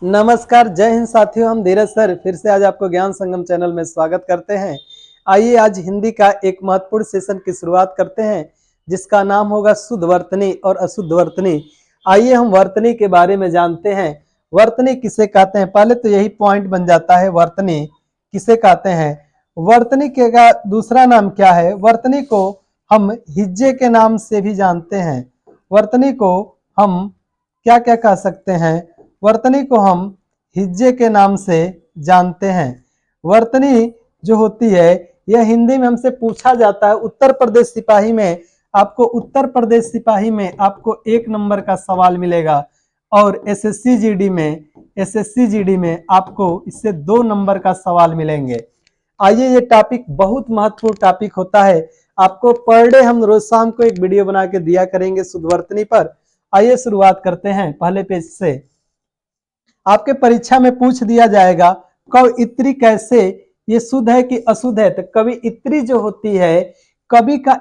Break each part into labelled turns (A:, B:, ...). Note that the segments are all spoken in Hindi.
A: नमस्कार, जय हिंद साथियों। हम धीरज सर फिर से आज आपको ज्ञान संगम चैनल में स्वागत करते हैं। आइए आज हिंदी का एक महत्वपूर्ण सेशन की शुरुआत करते हैं जिसका नाम होगा शुद्ध वर्तनी और अशुद्ध वर्तनी। आइए हम वर्तनी के बारे में जानते हैं। वर्तनी किसे कहते हैं, पहले तो यही पॉइंट बन जाता है, वर्तनी किसे कहते हैं। वर्तनी का दूसरा नाम क्या है? वर्तनी को हम हिज्जे के नाम से भी जानते हैं। वर्तनी को हम क्या क्या कह सकते हैं? वर्तनी को हम हिज्जे के नाम से जानते हैं। वर्तनी जो होती है यह हिंदी में हमसे पूछा जाता है। उत्तर प्रदेश सिपाही में आपको 1 नंबर का सवाल मिलेगा और एसएससी जीडी में आपको इससे 2 नंबर का सवाल मिलेंगे। आइए, ये टॉपिक बहुत महत्वपूर्ण टॉपिक होता है। आपको पर डे हम रोज शाम को एक वीडियो बना के दिया करेंगे शुद्ध वर्तनी पर। आइए शुरुआत करते हैं पहले पेज से। आपके परीक्षा में पूछ दिया जाएगा कवियत्री कैसे, ये शुद्ध है कि अशुद्ध है। तो कवियत्री जो होती है, कवि का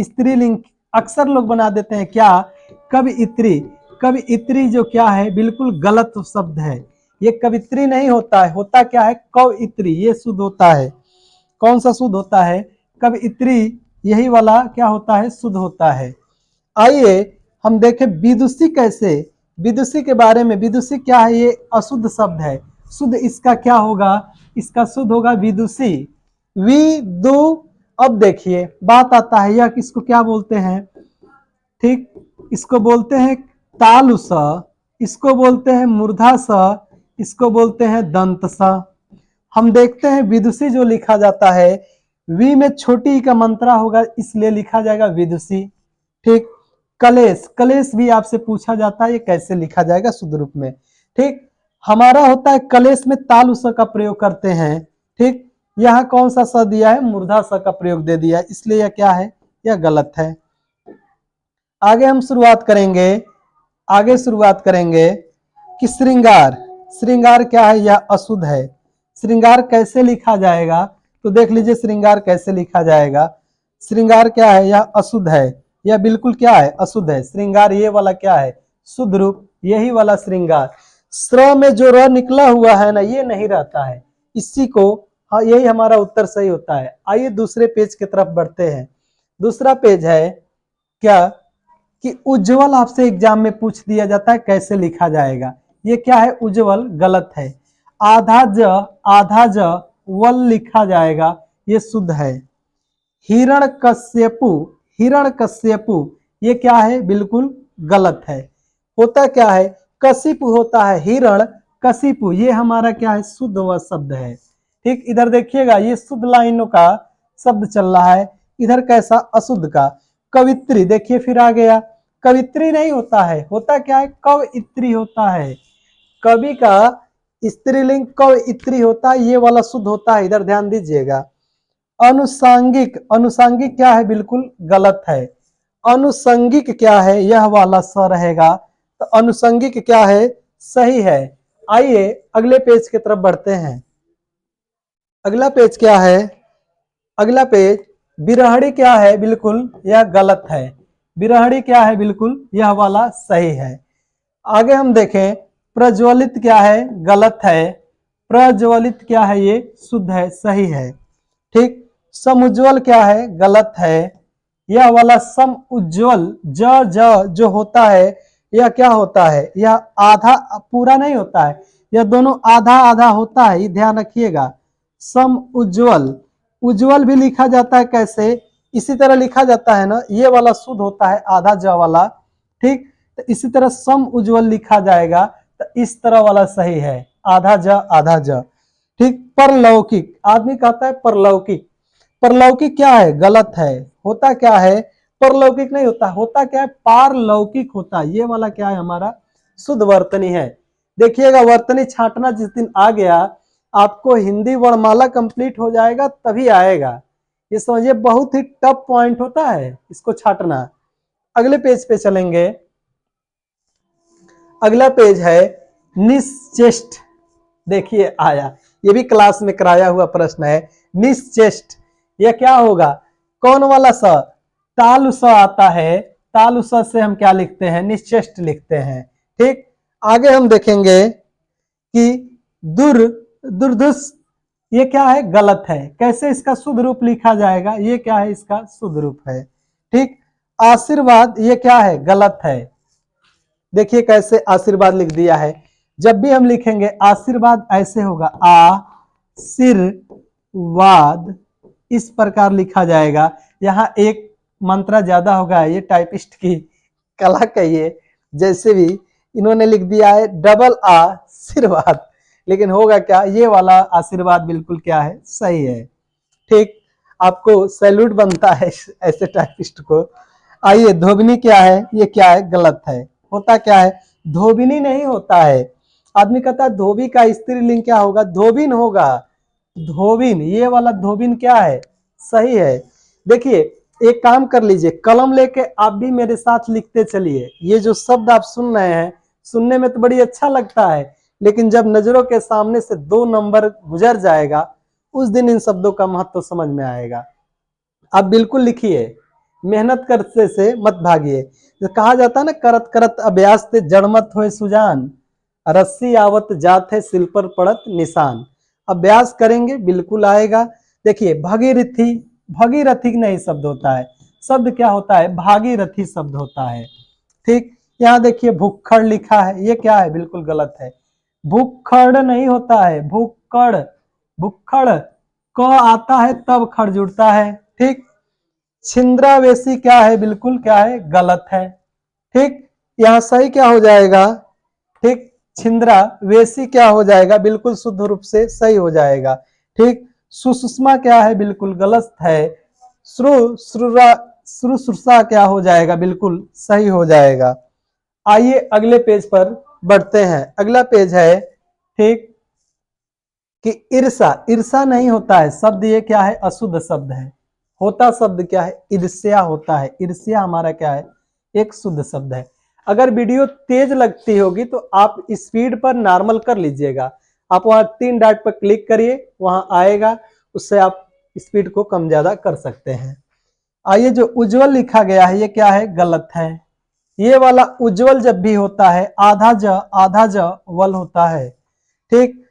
A: स्त्रीलिंग अक्सर लोग बना देते हैं क्या, कवियत्री। कवियत्री जो क्या है, बिल्कुल गलत शब्द है। ये कवित्री नहीं होता है, होता क्या है, कवियत्री। ये शुद्ध होता है। कौन सा शुद्ध होता है? कवियत्री। यही वाला क्या होता है, शुद्ध होता है। आइए हम देखें विदुषी कैसे। विदुषी के बारे में, विदुषी क्या है, ये अशुद्ध शब्द है। शुद्ध इसका क्या होगा? इसका शुद्ध होगा विदुषी। विदु। अब देखिए बात आता है, यह किसको क्या बोलते हैं? ठीक, इसको बोलते हैं तालु स, इसको बोलते हैं मूर्धा स, इसको बोलते हैं दंत स। हम देखते हैं विदुषी जो लिखा जाता है, वी में छोटी का मंत्रा होगा, इसलिए लिखा जाएगा विदुषी। ठीक। कलेश, कलेश भी आपसे पूछा जाता है, ये कैसे लिखा जाएगा शुद्ध रूप में। ठीक, हमारा होता है कलेश में तालु स का प्रयोग करते हैं। ठीक, यहाँ कौन सा स दिया है, मूर्धा स का प्रयोग दे दिया, इसलिए यह क्या है, यह गलत है। आगे हम शुरुआत करेंगे कि श्रृंगार। श्रृंगार क्या है, यह अशुद्ध है। श्रृंगार कैसे लिखा जाएगा, तो देख लीजिए श्रृंगार कैसे लिखा जाएगा। श्रृंगार क्या है, यह अशुद्ध है। यह बिल्कुल क्या है, अशुद्ध है। श्रृंगार ये वाला क्या है, शुद्ध रूप, यही वाला श्रृंगार। श्र में जो र निकला हुआ है ना, ये नहीं रहता है, इसी को, हाँ यही हमारा उत्तर सही होता है। आइए दूसरे पेज की तरफ बढ़ते हैं। दूसरा पेज है क्या कि उज्जवल आपसे एग्जाम में पूछ दिया जाता है, कैसे लिखा जाएगा। ये क्या है, उज्जवल, गलत है। आधा ज वल लिखा जाएगा, ये शुद्ध है। हिरण्यकश्यपु, हिरण्यकश्यपु, ये क्या है, बिल्कुल गलत है। होता क्या है, कशिपु होता है, हिरण कशिपु, ये हमारा क्या है, शुद्ध व शब्द है। ठीक, इधर देखिएगा ये शुद्ध लाइनों का शब्द चल रहा है, इधर कैसा, अशुद्ध का। कवित्री, देखिए फिर आ गया, कवित्री नहीं होता है, होता क्या है, कवित्री होता है। कवि का स्त्रीलिंग कवित्री होता है, ये वाला शुद्ध होता है, इधर ध्यान दीजिएगा। अनुसांगिक, अनुसांगिक क्या है, बिल्कुल गलत है। अनुसंगिक क्या है, यह वाला स रहेगा, तो अनुसंगिक क्या है, सही है। आइए अगले पेज की तरफ बढ़ते हैं। अगला पेज क्या है, अगला पेज बिरहड़ी क्या है, बिल्कुल यह गलत है। बिरहड़ी क्या है, बिल्कुल यह वाला सही है। आगे हम देखें, प्रज्वलित क्या है, गलत है। प्रज्वलित क्या है, ये शुद्ध है, सही है। ठीक, समुज्वल क्या है, गलत है। यह वाला सम उज्ज्वल, जो होता है, यह क्या होता है, यह आधा पूरा नहीं होता है, यह दोनों आधा आधा होता है, ये ध्यान रखिएगा। सम उज्ज्वल, उज्ज्वल भी लिखा जाता है कैसे, इसी तरह लिखा जाता है ना, ये वाला शुद्ध होता है, आधा ज वाला। ठीक, तो इसी तरह सम उज्ज्वल लिखा जाएगा, तो इस तरह वाला सही है, आधा ज आधा ज। ठीक, परलौकिक, आदमी कहता है परलौकिक, परलौकिक क्या है, गलत है। होता क्या है, परलौकिक नहीं होता, होता क्या है, पारलौकिक होता है, ये वाला क्या है, हमारा शुद्ध वर्तनी है। देखिएगा वर्तनी छांटना जिस दिन आ गया, आपको हिंदी वर्णमाला कंप्लीट हो जाएगा तभी आएगा। ये समझिए बहुत ही टफ पॉइंट होता है इसको छांटना। अगले पेज पे चलेंगे। अगला पेज है निश्चेष्ट। देखिए आया, ये भी क्लास में कराया हुआ प्रश्न है। निश्चेष्ट, यह क्या होगा, कौन वाला स, तालु स आता है, तालु स से हम क्या लिखते हैं, निश्चेष्ट लिखते हैं। ठीक, आगे हम देखेंगे कि दुर्दुस, ये क्या है? गलत है। कैसे इसका शुद्ध रूप लिखा जाएगा? ये क्या है? इसका शुद्ध रूप है। ठीक। आशीर्वाद, ये क्या है? गलत है। देखिए कैसे आशीर्वाद लिख दिया है। जब भी हम लिखेंगे आशीर्वाद ऐसे होगा, आशीर्वाद, इस प्रकार लिखा जाएगा। यहाँ एक मंत्रा ज्यादा होगा, ये टाइपिस्ट की कला कहिए। जैसे भी इन्होंने लिख दिया है डबल आशीर्वाद, लेकिन होगा क्या? ये वाला आशीर्वाद बिल्कुल क्या है? सही है। ठीक, आपको सैल्यूट बनता है ऐसे टाइपिस्ट को। आइए, धोबिनी क्या है? ये क्या है? गलत है। होता क्या है? धोबिनी नहीं होता है। आदमी कहता है धोबी का स्त्रीलिंग क्या होगा? धोबिन होगा। धोबिन, ये वाला धोबिन क्या है? सही है। देखिए, एक काम कर लीजिए, कलम लेके आप भी मेरे साथ लिखते चलिए। ये जो शब्द आप सुन रहे हैं, सुनने में तो बड़ी अच्छा लगता है, लेकिन जब नजरों के सामने से 2 नंबर गुजर जाएगा, उस दिन इन शब्दों का महत्व समझ में आएगा। आप बिल्कुल लिखिए, मेहनत करते से मत भागिए। तो कहा जाता है ना, करत करत अभ्यास ते जड़मत होए सुजान, रस्सी आवत जात है सिल पर पड़त निशान। अभ्यास करेंगे बिल्कुल आएगा। देखिए, भगीरथी, भगीरथी नहीं शब्द होता है, शब्द क्या होता है? भागीरथी शब्द होता है। ठीक। यहाँ देखिए भुक्खड़ लिखा है, ये क्या है? बिल्कुल गलत है। भुक्खड़ नहीं होता है, भुक्कड़, भुक्खड़, क आता है तब खड़ जुड़ता है। ठीक। छिंद्रावेशी क्या है? बिल्कुल क्या है? गलत है। ठीक। यहाँ सही क्या हो जाएगा? ठीक, छिंद्रावेशी क्या हो जाएगा? बिल्कुल शुद्ध रूप से सही हो जाएगा। ठीक। सुषुष्मा क्या है? बिल्कुल गलत है। श्रुश्रूषा क्या हो जाएगा? बिल्कुल सही हो जाएगा। आइए अगले पेज पर बढ़ते हैं। अगला पेज है, ठीक, कि ईर्षा। ईर्षा नहीं होता है शब्द, ये क्या है? अशुद्ध शब्द है। होता शब्द क्या है? ईर्ष्या होता है। ईर्ष्या हमारा क्या है? एक शुद्ध शब्द है। अगर वीडियो तेज लगती होगी तो आप स्पीड पर नॉर्मल कर लीजिएगा। आप वहां 3 डॉट पर क्लिक करिए, वहां आएगा, उससे आप स्पीड को कम ज्यादा कर सकते हैं। आइए, जो उज्जवल लिखा गया है, ये क्या है? गलत है। ये वाला उज्जवल जब भी होता है, आधा ज वल होता है। ठीक।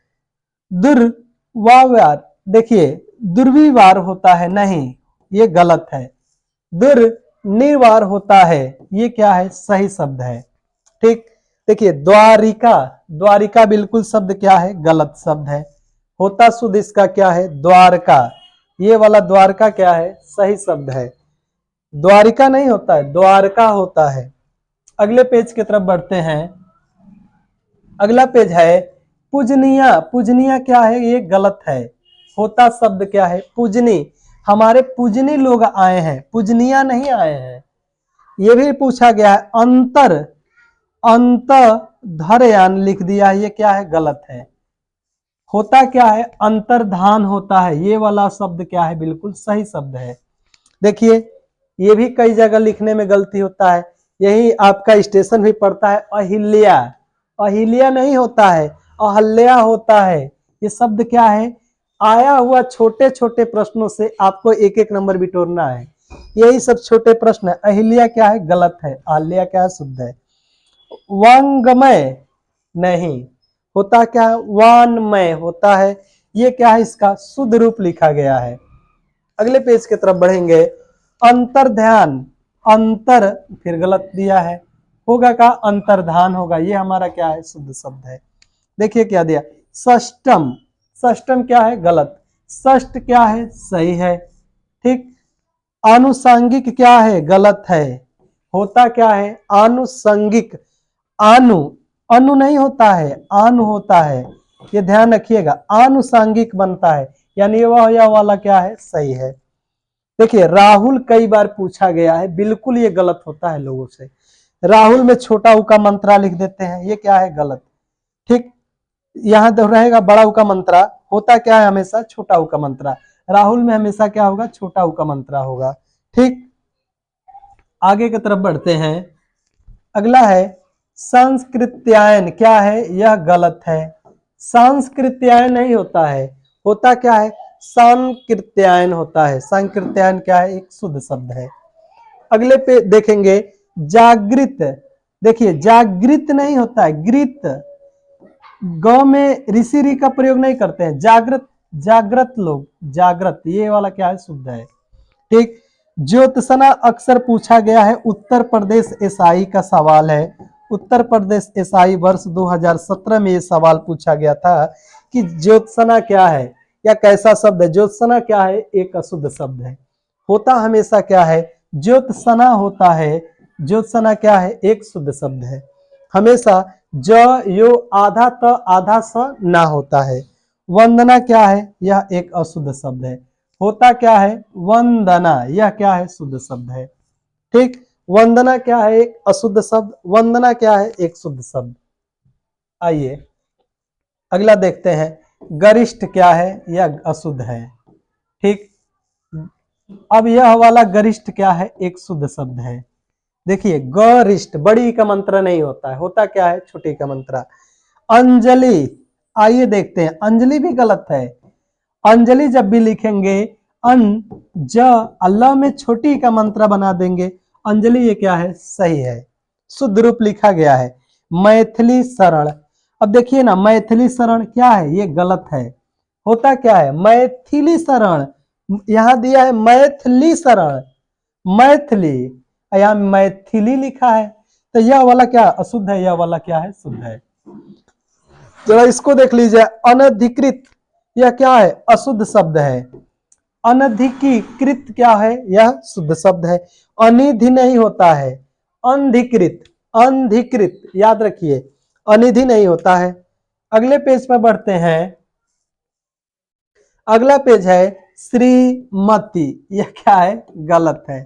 A: दुर्वार, देखिए दुर्विवार होता है, नहीं, ये गलत है। दुर्निवार होता है, ये क्या है? सही शब्द है। ठीक। देखिए द्वारिका, द्वारिका बिल्कुल शब्द क्या है? गलत शब्द है। होता शुद्ध इसका क्या है? द्वारका। ये वाला द्वारका क्या है? सही शब्द है। द्वारिका नहीं होता है, द्वारका होता है। अगले पेज की तरफ बढ़ते हैं। अगला पेज है पूजनिया। पूजनिया क्या है? ये गलत है। होता शब्द क्या है? पूजनी। हमारे पूजनी लोग आए हैं, पूजनिया नहीं आए हैं। ये भी पूछा गया है। अंतर, अंत धरयान लिख दिया है, ये क्या है? गलत है। होता क्या है? अंतर्धान होता है। ये वाला शब्द क्या है? बिल्कुल सही शब्द है। देखिए, ये भी कई जगह लिखने में गलती होता है। यही आपका स्टेशन भी पड़ता है, अहिल्या। अहिल्या नहीं होता है, अहल्या होता है। ये शब्द क्या है? आया हुआ छोटे छोटे प्रश्नों से आपको एक एक नंबर बिटोरना है। यही सब छोटे प्रश्न है। अहिल्या क्या है? गलत है। अहल्या क्या है? शुद्ध है। वांगमय नहीं होता, क्या है? वानमय होता है। ये क्या है? इसका शुद्ध रूप लिखा गया है। अगले पेज की तरफ बढ़ेंगे। अंतर ध्यान, अंतर फिर गलत दिया है, होगा का? अंतर्धान होगा। ये हमारा क्या है? शुद्ध शब्द है। देखिए क्या दिया? षष्टम, षष्टम क्या है? गलत। षष्ट क्या है? सही है। ठीक। आनुषंगिक क्या है? गलत है। होता क्या है? आनुषंगिक। आनु, अनु नहीं होता है, आनु होता है। ये ध्यान रखिएगा, आनुषंगिक बनता है, यानी वह यह वाला क्या है? सही है। देखिए राहुल कई बार पूछा गया है, बिल्कुल ये गलत होता है लोगों से। राहुल में छोटा उ का मंत्रा लिख देते हैं, ये क्या है? गलत। ठीक। यहाँ तो रहेगा बड़ा उ का मंत्रा, होता क्या है? हमेशा छोटा उ का मंत्रा। राहुल में हमेशा क्या होगा? छोटा उ का मंत्रा होगा। ठीक। आगे की तरफ बढ़ते हैं। अगला है संस्कृत्यायन। क्या है? यह गलत है। सांस्कृत्यायन नहीं होता है, होता क्या है? सांकृत्यायन होता है। सांकृत्यायन क्या है? एक शुद्ध शब्द है। अगले पे देखेंगे जागृत। देखिए जागृत नहीं होता है, गृत, ग में ऋषि री का प्रयोग नहीं करते हैं। जागृत, जागृत लोग, जागृत, ये वाला क्या है, शुद्ध है। ठीक। ज्योत्सना अक्सर पूछा गया है, उत्तर प्रदेश एसआई का सवाल है। उत्तर प्रदेश एसआई वर्ष 2017 में ये सवाल पूछा गया था कि ज्योत्सना क्या है या कैसा शब्द है। ज्योत्सना क्या है, एक अशुद्ध शब्द है। होता हमेशा क्या है, ज्योत्सना होता है। ज्योत्सना क्या है, एक शुद्ध शब्द है। हमेशा ज यो आधा त आधा स ना होता है। वंदना क्या है, यह एक अशुद्ध शब्द है। होता क्या है, वंदना, यह क्या है, शुद्ध शब्द है। ठीक। वंदना क्या है, एक अशुद्ध शब्द, वंदना क्या है, एक शुद्ध शब्द। आइए अगला देखते हैं, गरिष्ठ क्या है, यह अशुद्ध है। ठीक। अब यह वाला गरिष्ठ क्या है, एक शुद्ध शब्द है। देखिए गरिष्ठ बड़ी का मंत्र नहीं होता है, होता क्या है, छोटी का मंत्र। अंजलि, आइए देखते हैं, अंजलि भी गलत है। अंजलि जब भी लिखेंगे अन ज अल्लाह में छोटी का मंत्र बना देंगे। अंजलि ये क्या है, सही है, शुद्ध रूप लिखा गया है। मैथिली शरण, अब देखिए ना, मैथिली शरण क्या है, ये गलत है। होता क्या है, मैथिली शरण, यहां दिया है मैथिली शरण, मैथिली, यहाँ मैथिली लिखा है, तो यह वाला क्या अशुद्ध है, यह वाला क्या है, शुद्ध है। जरा इसको देख लीजिए, अनधिकृत, यह क्या है, अशुद्ध शब्द है। अनधिकृत क्या है, यह शुद्ध शब्द है। अनिधि नहीं होता है, अनधिकृत, अनधिकृत याद रखिए, अनिधि नहीं होता है। अगले पेज पर बढ़ते हैं। अगला पेज है श्रीमती, यह क्या है, गलत है।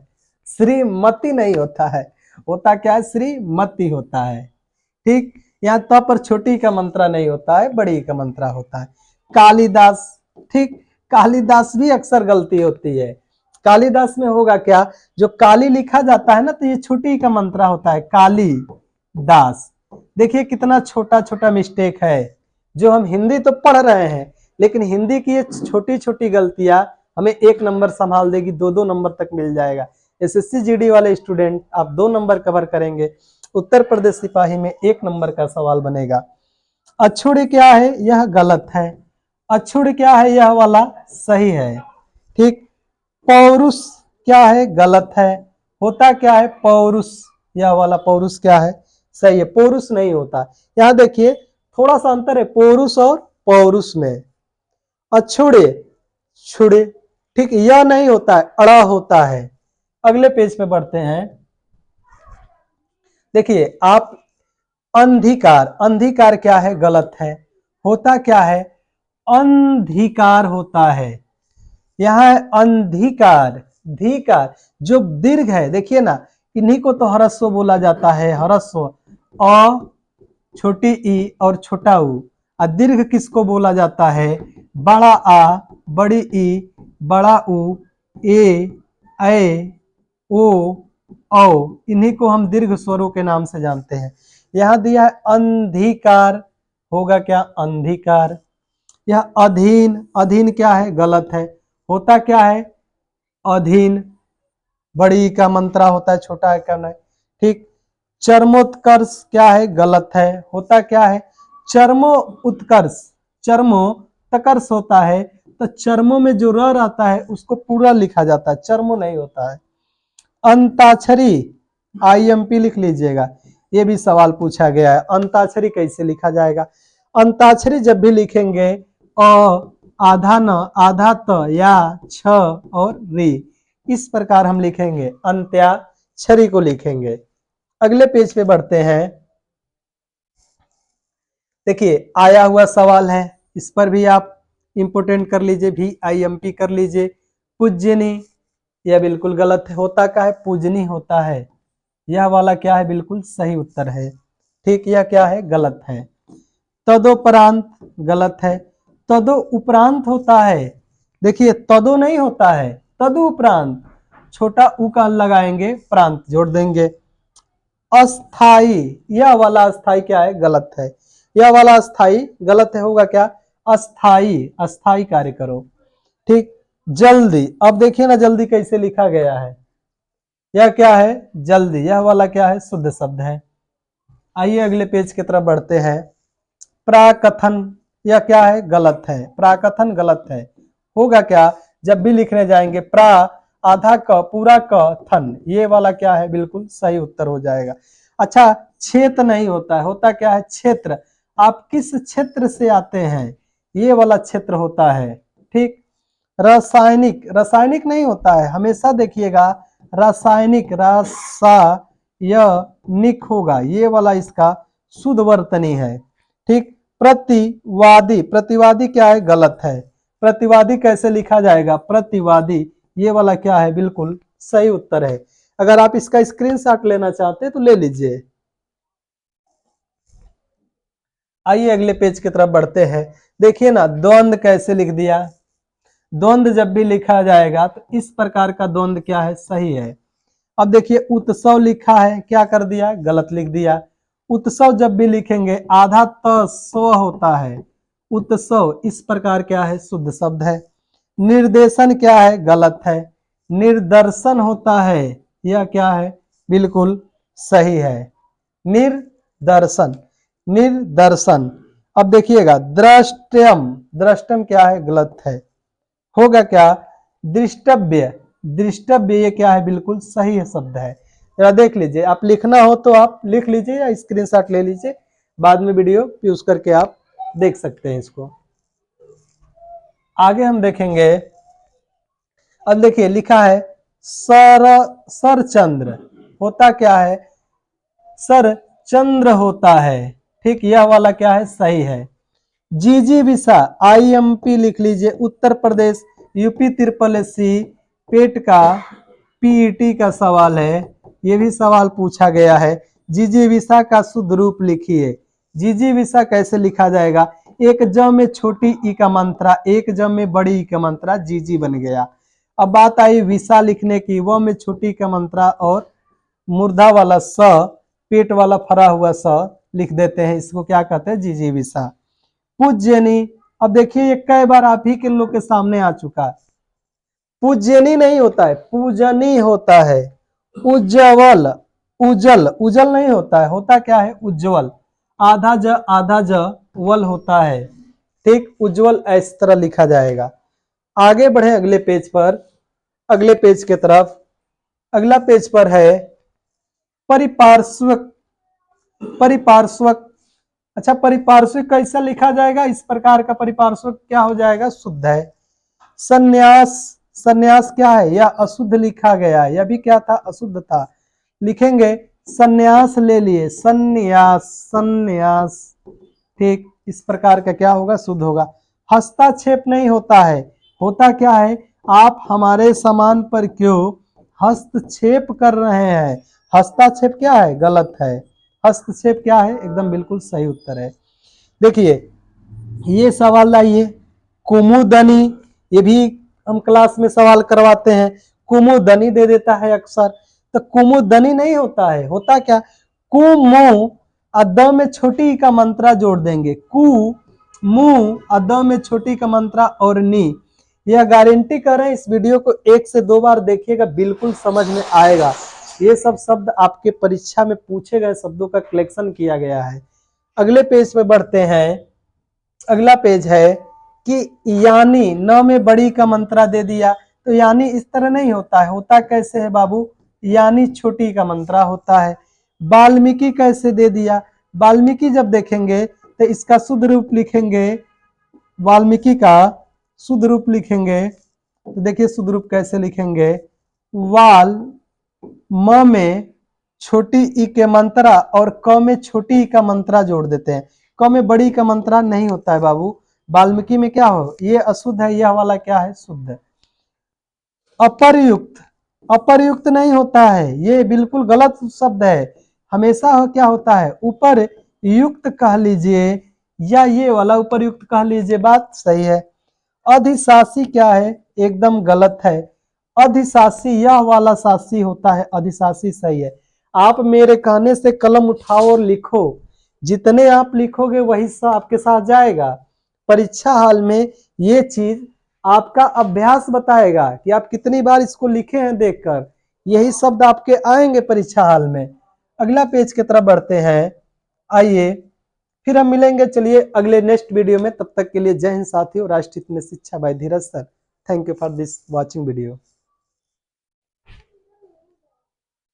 A: श्रीमती नहीं होता है, होता क्या है, श्रीमती होता है। ठीक। यहाँ त पर छोटी का मंत्रा नहीं होता है, बड़ी का मंत्रा होता है। कालिदास, ठीक, कालिदास भी अक्सर गलती होती है। कालिदास में होगा क्या, जो काली लिखा जाता है ना, तो ये छोटी का मंत्रा होता है, काली दास। देखिए कितना छोटा छोटा मिस्टेक है, जो हम हिंदी तो पढ़ रहे हैं, लेकिन हिंदी की ये छोटी छोटी गलतियां हमें 1 नंबर संभाल देगी, 2-2 नंबर तक मिल जाएगा। एसएससी जीडी वाले स्टूडेंट आप 2 नंबर कवर करेंगे, उत्तर प्रदेश सिपाही में 1 नंबर का सवाल बनेगा। अक्षुड़ क्या है, यह गलत है। अक्षुड़ क्या है, यह वाला सही है। ठीक। पौरुष क्या है, गलत है। होता क्या है, पौरुष, यह वाला पौरुष क्या है, सही है। पौरुष नहीं होता, यहां देखिए थोड़ा सा अंतर है पौरुष और पौरुष में। अछुड़े, छुड़े, ठीक, यह नहीं होता है, अड़ा होता है। अगले पेज पे बढ़ते हैं। देखिए आप अंधिकार, अंधिकार क्या है, गलत है। होता क्या है, अंधिकार होता है। यहां है अंधिकार, धीकार, जो दीर्घ है, देखिए ना, इन्हीं को तो ह्रस्व बोला जाता है, ह्रस्व, अ छोटी ई और छोटा ऊ। और दीर्घ किसको बोला जाता है, बड़ा आ, बड़ी ई, बड़ा ऊ, ए ओ औ, इन्हीं को हम दीर्घ स्वरों के नाम से जानते हैं। यहां दिया है अंधिकार, होगा क्या, अंधिकार। यह अधीन, अधीन क्या है, गलत है। होता क्या है, अधीन, बड़ी का मंत्रा होता है, छोटा है क्या नहीं। ठीक। चरमोत्कर्ष क्या है, गलत है। होता क्या है, चर्मो उत्कर्ष, चर्मो तकर्ष होता है, तो चर्मों में जो र आता है उसको पूरा लिखा जाता है, चर्मो नहीं होता है। अंताक्षरी, आईएमपी लिख लीजिएगा, ये भी सवाल पूछा गया है, अंताक्षरी कैसे लिखा जाएगा। अंताक्षरी जब भी लिखेंगे अ आधा न आधा त या छ और री, इस प्रकार हम लिखेंगे, अंत्याक्षरी को लिखेंगे। अगले पेज पे बढ़ते हैं। देखिए आया हुआ सवाल है, इस पर भी आप इंपोर्टेंट कर लीजिए, भी आईएमपी कर लीजिए। पूज्यनी, यह बिल्कुल गलत है। होता क्या है, पूजनी होता है। यह वाला क्या है, बिल्कुल सही उत्तर है। ठीक, यह क्या है, गलत है। तदोपरांत, गलत है। तदो उपरांत होता है, देखिए तदो नहीं होता है, तदुपरांत, छोटा उ का लगाएंगे, प्रांत जोड़ देंगे। अस्थाई, यह वाला अस्थाई क्या है, गलत है। यह वाला अस्थाई गलत है, होगा क्या, अस्थाई, अस्थाई कार्य करो। ठीक। जल्दी, अब देखिए ना जल्दी कैसे लिखा गया है, यह क्या है, जल्दी, यह वाला क्या है, शुद्ध शब्द है। आइए अगले पेज की तरफ बढ़ते हैं। प्राकथन, यह क्या है? गलत है। प्राकथन गलत है। होगा क्या? जब भी लिखने जाएंगे प्रा आधा क पूरा क थन, ये वाला क्या है? बिल्कुल सही उत्तर हो जाएगा। अच्छा, क्षेत्र नहीं होता है, होता क्या है? क्षेत्र। आप किस क्षेत्र से आते हैं, ये वाला क्षेत्र होता है। ठीक। रासायनिक, रासायनिक नहीं होता है, हमेशा देखिएगा रासायनिक, रासायनिक होगा, ये वाला इसका शुद्ध वर्तनी है। ठीक। प्रतिवादी, प्रतिवादी क्या है? गलत है। प्रतिवादी कैसे लिखा जाएगा? प्रतिवादी, ये वाला क्या है? बिल्कुल सही उत्तर है। अगर आप इसका स्क्रीनशॉट लेना चाहते हैं तो ले लीजिए। आइए अगले पेज की तरफ बढ़ते हैं। देखिए ना, द्वंद्व कैसे लिख दिया। द्वंद्व जब भी लिखा जाएगा तो इस प्रकार का द्वंद्व क्या है? सही है। अब देखिए उत्सव लिखा है, क्या कर दिया? गलत लिख दिया। उत्सव जब भी लिखेंगे आधा त स्व होता है, उत्सव, इस प्रकार क्या है? शुद्ध शब्द है। निर्देशन क्या है? गलत है। निर्दर्शन होता है, यह क्या है? बिल्कुल सही है। निर्दर्शन, निर्दर्शन। अब देखिएगा दृष्टम, दृष्टम क्या है? गलत है। होगा क्या? दृष्टव्य, दृष्टव्य, ये क्या है? बिल्कुल सही शब्द है। जरा देख लीजिए, आप लिखना हो तो आप लिख लीजिए या स्क्रीनशॉट ले लीजिए, बाद में वीडियो यूज करके आप देख सकते हैं इसको। आगे हम देखेंगे। अब देखिए लिखा है सरचंद्र, होता क्या है? सर चंद्र होता है। ठीक, यह वाला क्या है? सही है। जीजीविसा, आईएमपी लिख लीजिए, Uttar Pradesh UP triple SC पेट का पीईटी का सवाल है, ये भी सवाल पूछा गया है। जीजीविसा का शुद्ध रूप लिखिए। जीजीविसा कैसे लिखा जाएगा? एक ज में छोटी ई का मंत्रा, एक ज में बड़ी ई का मंत्रा, जीजी बन गया। अब बात आई विसा लिखने की, व में छोटी का मंत्रा और मूर्धा वाला स, पेट वाला फरा हुआ स लिख देते हैं, इसको क्या कहते हैं? जीजीविसा। पूज्यनी, अब देखिए ये कई बार आप ही के लोग के सामने आ चुका है। पूज्यनी नहीं होता है, पूजनी होता है। उज्जवल, उज्जल, उज्जल नहीं होता है, होता क्या है? उज्जवल, आधा ज वल होता है। ठीक, उज्जवल इस तरह लिखा जाएगा। आगे बढ़े अगले पेज पर, अगले पेज के तरफ। अगला पेज पर है परिपार्श्विक, परिपार्श्विक। अच्छा, परिपार्श्विक कैसा लिखा जाएगा? इस प्रकार का परिपार्श्विक क्या हो जाएगा? शुद्ध है। संन्यास, संन्यास क्या है? यह अशुद्ध लिखा गया, यह भी क्या था? अशुद्ध था। लिखेंगे संन्यास, ले लिए संन्यास, संन्यास। ठीक, इस प्रकार का क्या होगा? शुद्ध होगा। हस्तक्षेप नहीं होता है, होता क्या है? आप हमारे सामान पर क्यों हस्तक्षेप कर रहे हैं? हस्तक्षेप क्या है? गलत है। हस्तक्षेप क्या है? एकदम बिल्कुल सही उत्तर है। देखिए ये सवाल लाइए, कुमुदनी, ये भी हम क्लास में सवाल करवाते हैं, कुमुदनी दे देता है अक्सर, तो कुमुदनी नहीं होता है, होता क्या? कुमु अद में छोटी का मंत्रा जोड़ देंगे, कु मु अद में छोटी का मंत्रा और नी। यह गारंटी कर रहे हैं, इस वीडियो को 1 से 2 बार देखिएगा, बिल्कुल समझ में आएगा। ये सब शब्द आपके परीक्षा में पूछे गए शब्दों का कलेक्शन किया गया है। अगले पेज पे बढ़ते हैं। अगला पेज है कि यानी, न में बड़ी का मंत्रा दे दिया, तो यानी इस तरह नहीं होता है, होता कैसे है बाबू? यानी छोटी का मंत्रा होता है। वाल्मीकि कैसे दे दिया? वाल्मीकि जब देखेंगे तो इसका शुद्ध रूप लिखेंगे, वाल्मीकि का शुद्ध रूप लिखेंगे तो देखिए शुद्ध रूप कैसे लिखेंगे? वाल, म में छोटी ई के मंत्रा और क में छोटी ई का मंत्रा जोड़ देते हैं। क में बड़ी का मंत्रा नहीं होता है बाबू। वाल्मीकि में क्या हो? ये अशुद्ध है, यह वाला क्या है? शुद्ध। अपर्युक्त, अपर्युक्त नहीं होता है, ये बिल्कुल गलत शब्द है। हमेशा क्या होता है? ऊपर युक्त कह लीजिए या ये वाला उपर्युक्त कह लीजिए, बात सही है। अधिशासी क्या है? एकदम गलत है। अधिशासी यह वाला शासी होता है, अधिशासी सही है। आप मेरे कहने से कलम उठाओ और लिखो, जितने आप लिखोगे वही सब आपके साथ जाएगा। परीक्षा हाल में ये चीज आपका अभ्यास बताएगा कि आप कितनी बार इसको लिखे हैं देखकर, यही शब्द आपके आएंगे परीक्षा हाल में। अगला पेज की तरफ बढ़ते हैं। आइए फिर हम मिलेंगे, चलिए अगले नेक्स्ट वीडियो में। तब तक के लिए जय हिंद साथियों। राष्ट्रहित में शिक्षा by Dheeraj sir. Thank you for this watching video.